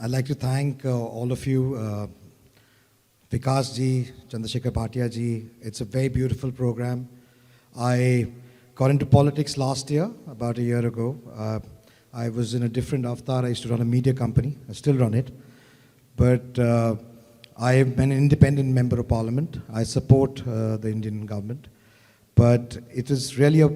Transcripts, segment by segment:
I'd like to thank all of you, Vikas ji, Chandrasekhar Bhatia ji. It's a very beautiful program. I got into politics last year, about a year ago. I was in a different avatar. I used to run a media company. I still run it. But I am an independent member of parliament. I support the Indian government. But it is really a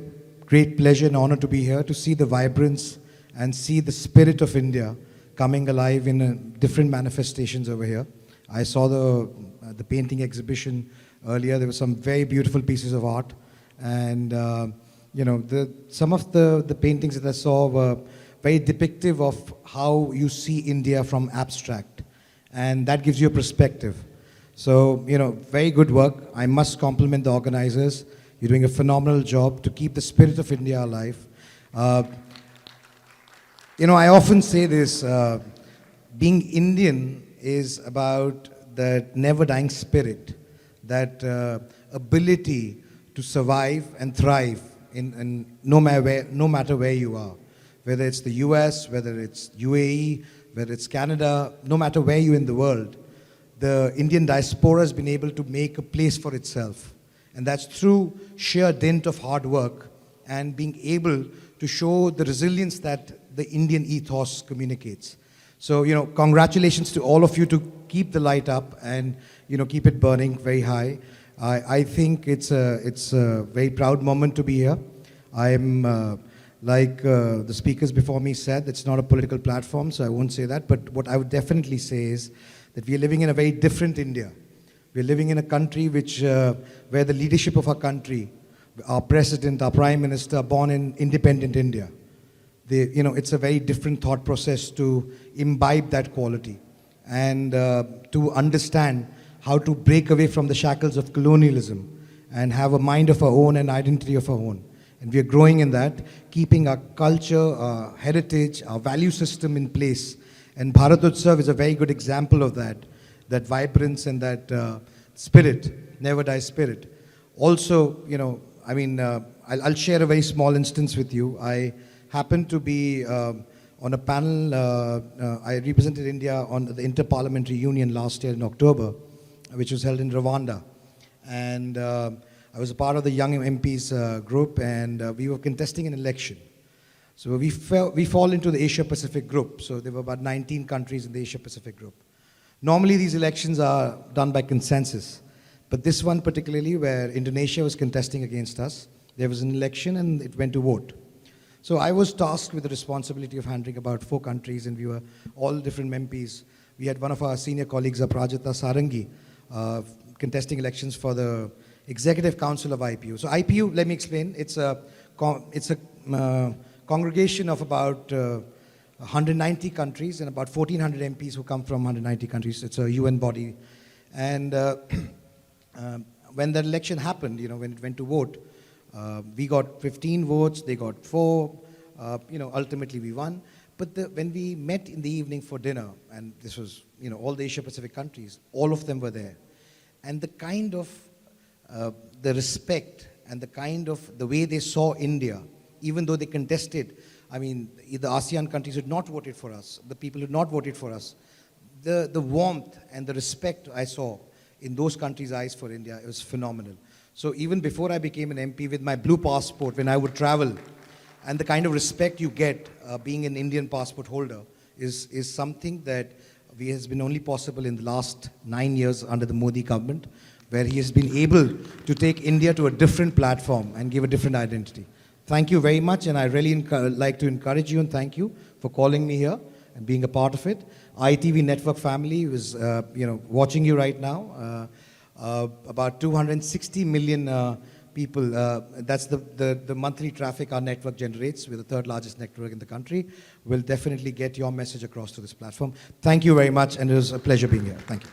great pleasure and honor to be here to see the vibrance and see the spirit of India coming alive in different manifestations over here. I saw the painting exhibition earlier. There were some very beautiful pieces of art. And, some of the paintings that I saw were very depictive of how you see India from abstract. And that gives you a perspective. So, very good work. I must compliment the organizers. You're doing a phenomenal job to keep the spirit of India alive. I often say this, being Indian is about that never-dying spirit, that ability to survive and thrive in no matter where you are, whether it's the US, whether it's UAE, whether it's Canada, no matter where you're in the world, the Indian diaspora has been able to make a place for itself. And that's through sheer dint of hard work and being able to show the resilience that the Indian ethos communicates. So, congratulations to all of you to keep the light up and, keep it burning very high. I think it's a very proud moment to be here. I'm, like the speakers before me said, it's not a political platform, so I won't say that. But what I would definitely say is that we are living in a very different India. We're living in a country where the leadership of our country, our president, our prime minister, are born in independent India. It's a very different thought process to imbibe that quality and to understand how to break away from the shackles of colonialism and have a mind of our own and identity of our own. And we are growing in that, keeping our culture, our heritage, our value system in place. And Bharat Utsav is a very good example of that vibrance and that spirit, never die spirit. Also, I'll share a very small instance with you. I happened to be on a panel. I represented India on the Inter-Parliamentary Union last year in October, which was held in Rwanda. And I was a part of the Young MPs group, and we were contesting an election. So we fall into the Asia-Pacific group. So there were about 19 countries in the Asia-Pacific group. Normally, these elections are done by consensus. But this one particularly, where Indonesia was contesting against us, there was an election and it went to vote. So I was tasked with the responsibility of handling about 4 countries, and we were all different MPs. We had one of our senior colleagues, Prajita Sarangi, contesting elections for the Executive Council of IPU. So IPU, let me explain, it's a congregation of about 190 countries and about 1,400 MPs who come from 190 countries. It's a UN body. And when the election happened, when it went to vote, we got 15 votes, they got 4, ultimately we won. But when we met in the evening for dinner, and this was, all the Asia-Pacific countries, all of them were there. And the kind of, the respect and the way they saw India, even though they contested, the ASEAN countries had not voted for us, the people had not voted for us. The warmth and the respect I saw in those countries' eyes for India, it was phenomenal. So even before I became an MP, with my blue passport, when I would travel, and the kind of respect you get being an Indian passport holder is something that has been only possible in the last 9 years under the Modi government, where he has been able to take India to a different platform and give a different identity. Thank you very much, and I really like to encourage you and thank you for calling me here and being a part of it. ITV Network family is, watching you right now. About 260 million people, that's the monthly traffic our network generates. We're the 3rd largest network in the country. We'll definitely get your message across to this platform. Thank you very much, and it was a pleasure being here. Thank you.